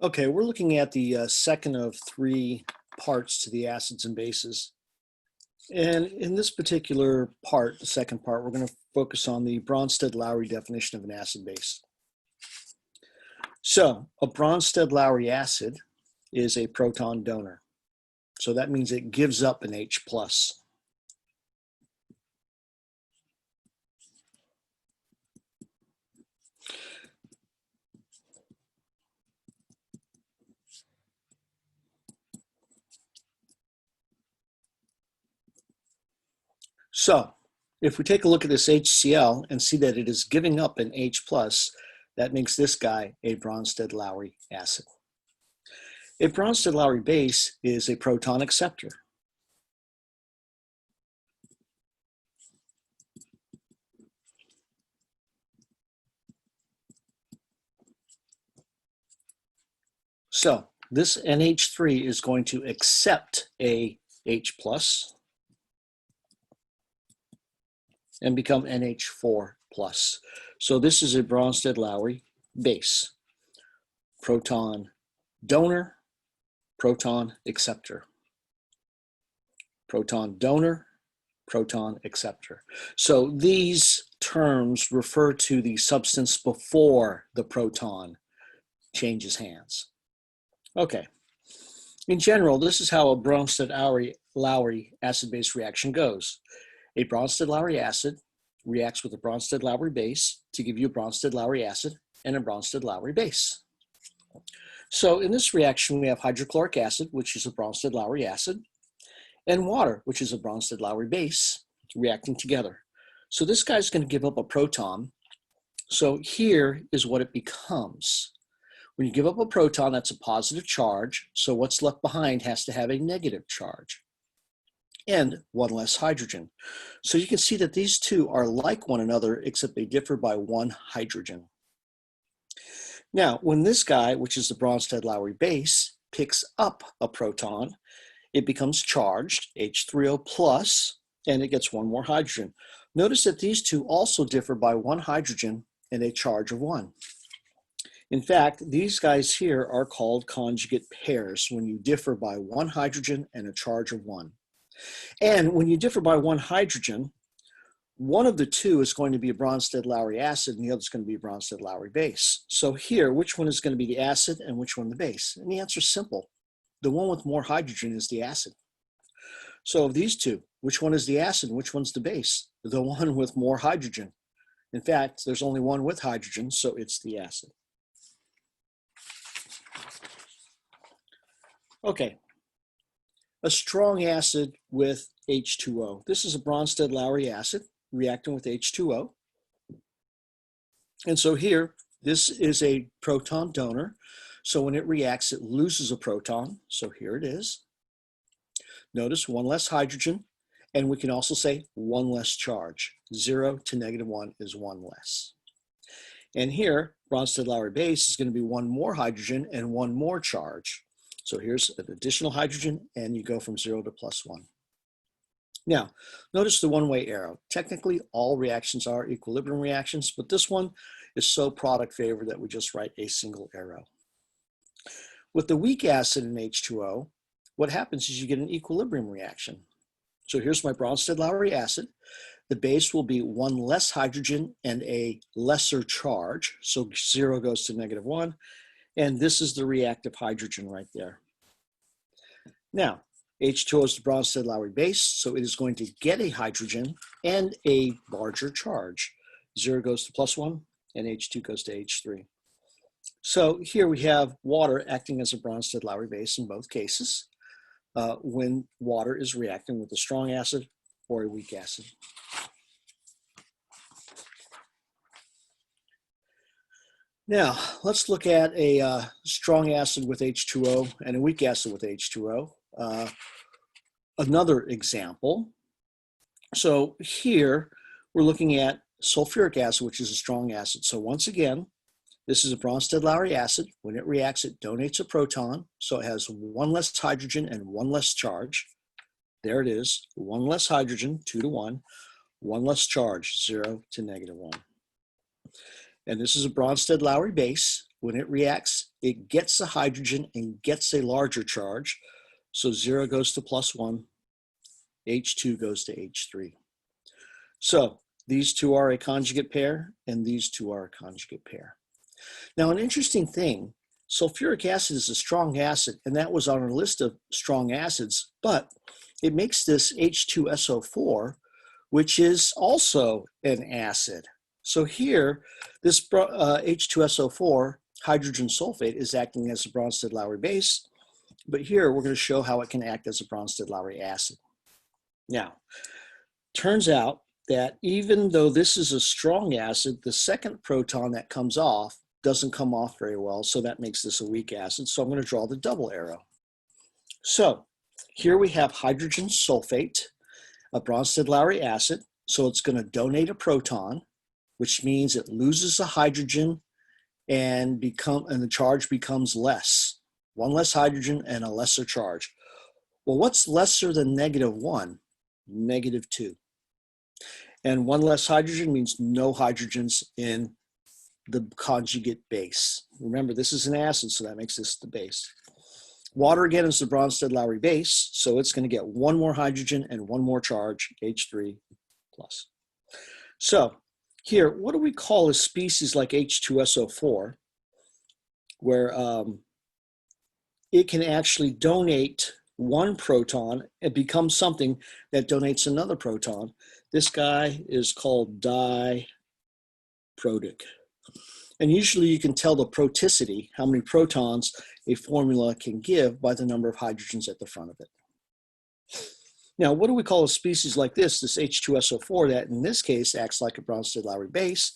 Okay, we're looking at the second of three parts to the acids and bases. And in this particular part, the second part, we're going to focus on the Bronsted-Lowry definition of an acid base. So a Bronsted-Lowry acid is a proton donor. So that means it gives up an H plus. So if we take a look at this HCl and see that it is giving up an H plus, that makes this guy a Bronsted-Lowry acid. A Bronsted-Lowry base is a proton acceptor. So this NH3 is going to accept a H plus and become NH4 plus. So this is a Bronsted-Lowry base. Proton donor, proton acceptor. Proton donor, proton acceptor. So these terms refer to the substance before the proton changes hands. Okay. In general, this is how a Bronsted-Lowry acid-base reaction goes. A Bronsted-Lowry acid reacts with a Bronsted-Lowry base to give you a Bronsted-Lowry acid and a Bronsted-Lowry base. So in this reaction, we have hydrochloric acid, which is a Bronsted-Lowry acid, and water, which is a Bronsted-Lowry base, reacting together. So this guy's going to give up a proton. So here is what it becomes. When you give up a proton, that's a positive charge. So what's left behind has to have a negative charge and one less hydrogen. So you can see that these two are like one another, except they differ by one hydrogen. Now, when this guy, which is the Bronsted-Lowry base, picks up a proton, it becomes charged, H3O plus, and it gets one more hydrogen. Notice that these two also differ by one hydrogen and a charge of 1. In fact, these guys here are called conjugate pairs when you differ by one hydrogen and a charge of 1. And when you differ by one hydrogen, one of the two is going to be a Bronsted-Lowry acid and the other is going to be a Bronsted-Lowry base. So here, which one is going to be the acid and which one the base? And the answer is simple. The one with more hydrogen is the acid. So of these two, which one is the acid and which one's the base? The one with more hydrogen. In fact, there's only one with hydrogen, so it's the acid. Okay, a strong acid with H2O. This is a Bronsted-Lowry acid reacting with H2O. And so here, this is a proton donor. So when it reacts, it loses a proton. So here it is. Notice one less hydrogen, and we can also say one less charge. 0 to -1 is one less. And here, Bronsted-Lowry base is going to be one more hydrogen and one more charge. So here's an additional hydrogen, and you go from 0 to +1. Now, notice the one-way arrow. Technically, all reactions are equilibrium reactions, but this one is so product favored that we just write a single arrow. With the weak acid in H2O, what happens is you get an equilibrium reaction. So here's my Bronsted-Lowry acid. The base will be one less hydrogen and a lesser charge. So 0 goes to -1. And this is the reactive hydrogen right there. Now, H2O is the Bronsted-Lowry base, so it is going to get a hydrogen and a larger charge. 0 goes to +1, and H2 goes to H3. So here we have water acting as a Bronsted-Lowry base in both cases when water is reacting with a strong acid or a weak acid. Now, let's look at a strong acid with H2O and a weak acid with H2O. Another example. So here, we're looking at sulfuric acid, which is a strong acid. So once again, this is a Bronsted-Lowry acid. When it reacts, it donates a proton. So it has one less hydrogen and one less charge. There it is, one less hydrogen, 2 to 1, one less charge, 0 to -1. And this is a Bronsted-Lowry base. when it reacts, it gets a hydrogen and gets a larger charge. So 0 goes to +1, H2 goes to H3. So these two are a conjugate pair, and these two are a conjugate pair. Now, an interesting thing, sulfuric acid is a strong acid, and that was on our list of strong acids, but it makes this H2SO4, which is also an acid. So here, this H2SO4, hydrogen sulfate, is acting as a Bronsted-Lowry base, but here we're going to show how it can act as a Bronsted-Lowry acid. Now, turns out that even though this is a strong acid, the second proton that comes off doesn't come off very well, so that makes this a weak acid. So I'm going to draw the double arrow. So here we have hydrogen sulfate, a Bronsted-Lowry acid, so it's going to donate a proton, which means it loses a hydrogen and the charge becomes less. One less hydrogen and a lesser charge. Well, what's lesser than -1? -2. And one less hydrogen means no hydrogens in the conjugate base. Remember, this is an acid, so that makes this the base. Water, again, is the Bronsted-Lowry base, so it's going to get one more hydrogen and one more charge, H3+. So here, what do we call a species like H2SO4, where it can actually donate one proton and become something that donates another proton? This guy is called diprotic. And usually you can tell the proticity, how many protons a formula can give, by the number of hydrogens at the front of it. Now, what do we call a species like this H2SO4, that in this case acts like a Bronsted-Lowry base,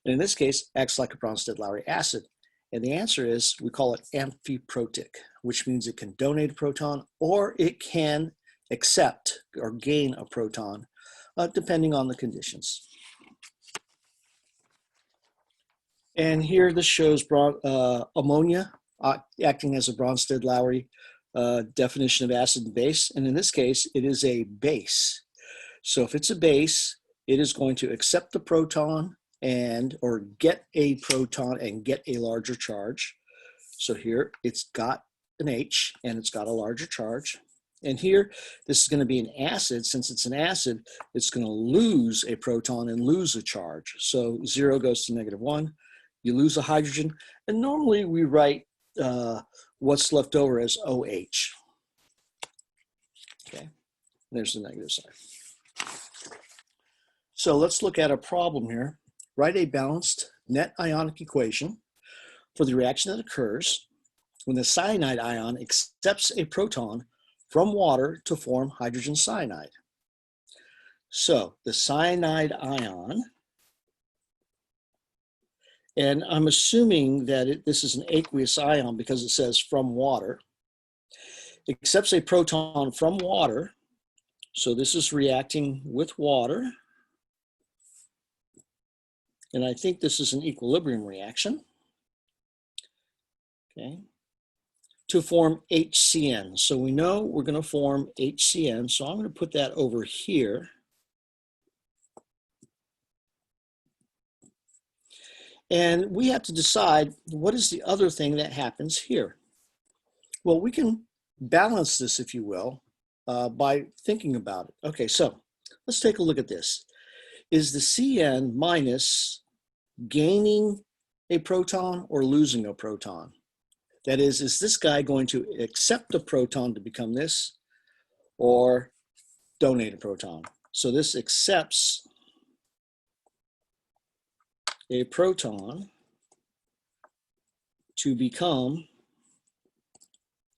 and in this case acts like a Bronsted-Lowry acid? And the answer is, we call it amphiprotic, which means it can donate a proton or it can accept or gain a proton, depending on the conditions. And here this shows ammonia acting as a Bronsted-Lowry definition of acid and base. And in this case, it is a base. So if it's a base, it is going to accept the proton or get a proton and get a larger charge. So here it's got an H and it's got a larger charge. And here, this is going to be an acid. Since it's an acid, it's going to lose a proton and lose a charge. So 0 goes to -1. You lose a hydrogen. And normally we write what's left over as OH. Okay, there's the negative side. So let's look at a problem here. Write a balanced net ionic equation for the reaction that occurs when the cyanide ion accepts a proton from water to form hydrogen cyanide. So the cyanide ion, and I'm assuming that this is an aqueous ion because it says from water, accepts a proton from water. So this is reacting with water. And I think this is an equilibrium reaction, okay, to form HCN. So we know we're going to form HCN. So I'm going to put that over here. And we have to decide, what is the other thing that happens here? Well, we can balance this, if you will, by thinking about it. Okay, so let's take a look at this. Is the CN minus gaining a proton or losing a proton? That is this guy going to accept a proton to become this or donate a proton? So this accepts a proton to become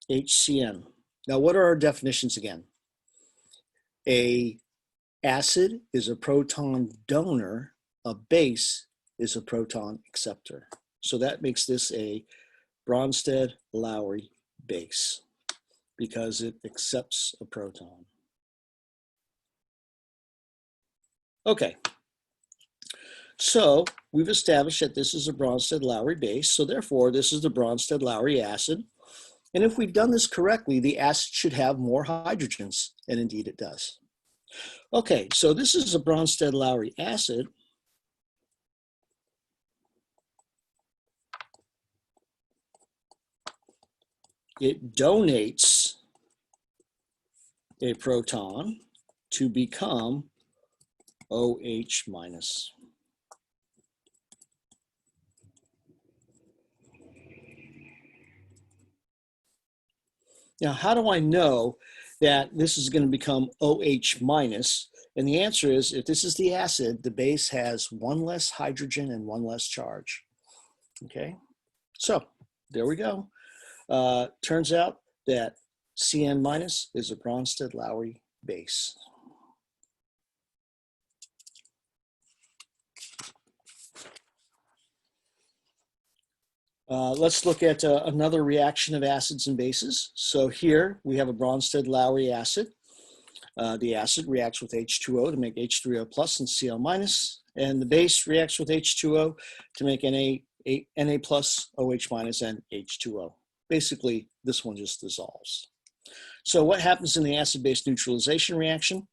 HCN. Now, what are our definitions again? A acid is a proton donor, a base is a proton acceptor. So that makes this a Bronsted-Lowry base because it accepts a proton. Okay, so we've established that this is a Bronsted-Lowry base, so therefore this is the Bronsted-Lowry acid. And if we've done this correctly, the acid should have more hydrogens, and indeed it does. Okay, so this is a Bronsted-Lowry acid. it donates a proton to become OH minus. Now, how do I know that this is going to become OH minus? And the answer is, if this is the acid, the base has one less hydrogen and one less charge. Okay, so there we go. Turns out that CN minus is a Bronsted-Lowry base. Let's look at another reaction of acids and bases. So here we have a Bronsted-Lowry acid. The acid reacts with H2O to make H3O plus and Cl minus, and the base reacts with H2O to make Na plus, OH minus, and H2O. Basically, this one just dissolves. So what happens in the acid-base neutralization reaction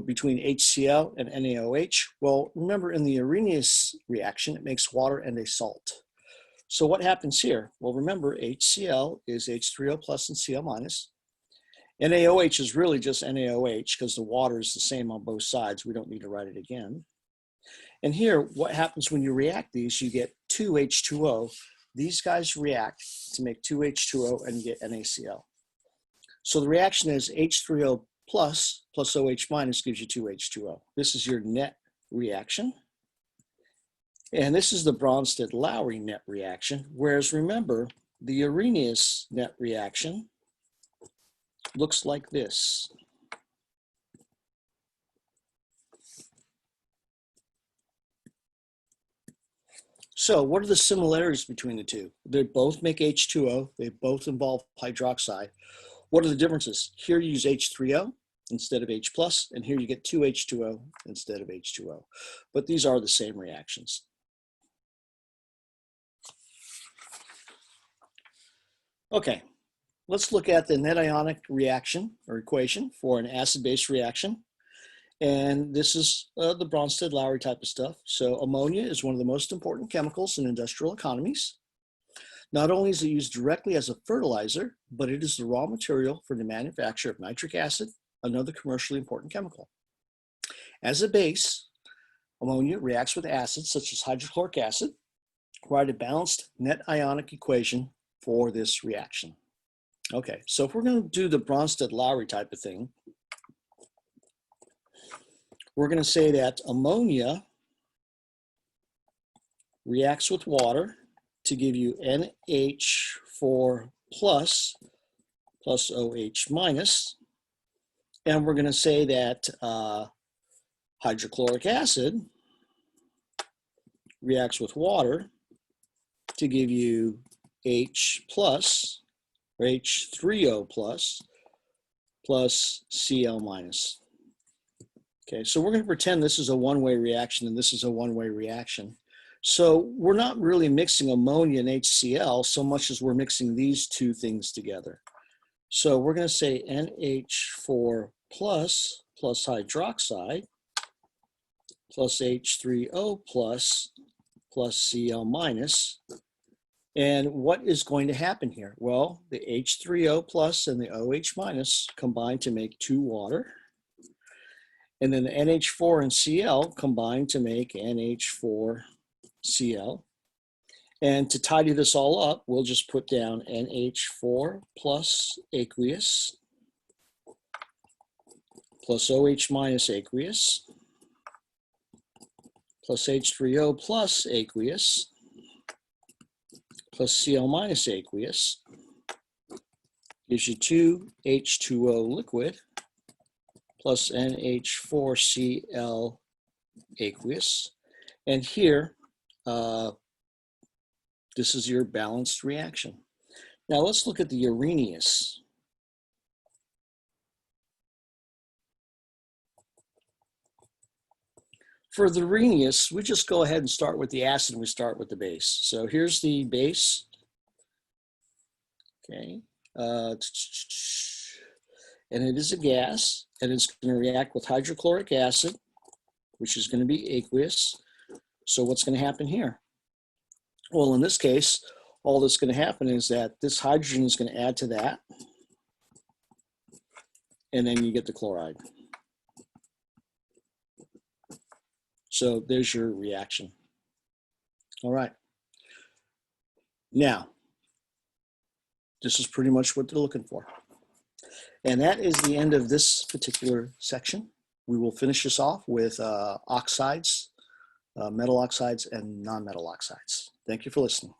between HCl and NaOH? Well, remember in the Arrhenius reaction, it makes water and a salt. So what happens here? Well, remember HCl is H3O plus and Cl minus. NaOH is really just NaOH because the water is the same on both sides. We don't need to write it again. And here, what happens when you react these, you get 2 H2O. These guys react to make 2 H2O and you get NaCl. So the reaction is H3O plus OH minus gives you 2 H2O. This is your net reaction. And this is the Bronsted-Lowry net reaction, whereas remember, the Arrhenius net reaction looks like this. So what are the similarities between the two? They both make H2O. They both involve hydroxide. What are the differences? Here you use H3O instead of H plus, and here you get 2 H2O instead of H2O. But these are the same reactions. Okay, let's look at the net ionic reaction or equation for an acid-base reaction. And this is the Bronsted-Lowry type of stuff. So ammonia is one of the most important chemicals in industrial economies. Not only is it used directly as a fertilizer, but it is the raw material for the manufacture of nitric acid, another commercially important chemical. As a base, ammonia reacts with acids such as hydrochloric acid, write a balanced net ionic equation for this reaction. Okay, so if we're going to do the Bronsted-Lowry type of thing, we're going to say that ammonia reacts with water to give you NH4 plus OH minus, and we're going to say that hydrochloric acid reacts with water to give you H plus or H3O plus Cl minus. Okay, so we're going to pretend this is a one-way reaction and this is a one-way reaction. So we're not really mixing ammonia and HCl so much as we're mixing these two things together. So we're going to say NH4 plus hydroxide plus H3O plus Cl minus. And what is going to happen here? Well, the H3O plus and the OH minus combine to make 2 water. And then the NH4 and Cl combine to make NH4Cl. And to tidy this all up, we'll just put down NH4 plus aqueous plus OH minus aqueous plus H3O plus aqueous plus Cl minus aqueous gives you 2 H2O liquid plus NH4Cl aqueous. And here, this is your balanced reaction. Now let's look at the Arrhenius. For the Arrhenius, we just go ahead and start with the acid and we start with the base. So here's the base. Okay. And it is a gas, and it's going to react with hydrochloric acid, which is going to be aqueous. So what's going to happen here? Well, in this case, all that's going to happen is that this hydrogen is going to add to that, and then you get the chloride. So there's your reaction. All right. Now, this is pretty much what they're looking for. And that is the end of this particular section. We will finish this off with oxides, metal oxides, and non-metal oxides. Thank you for listening.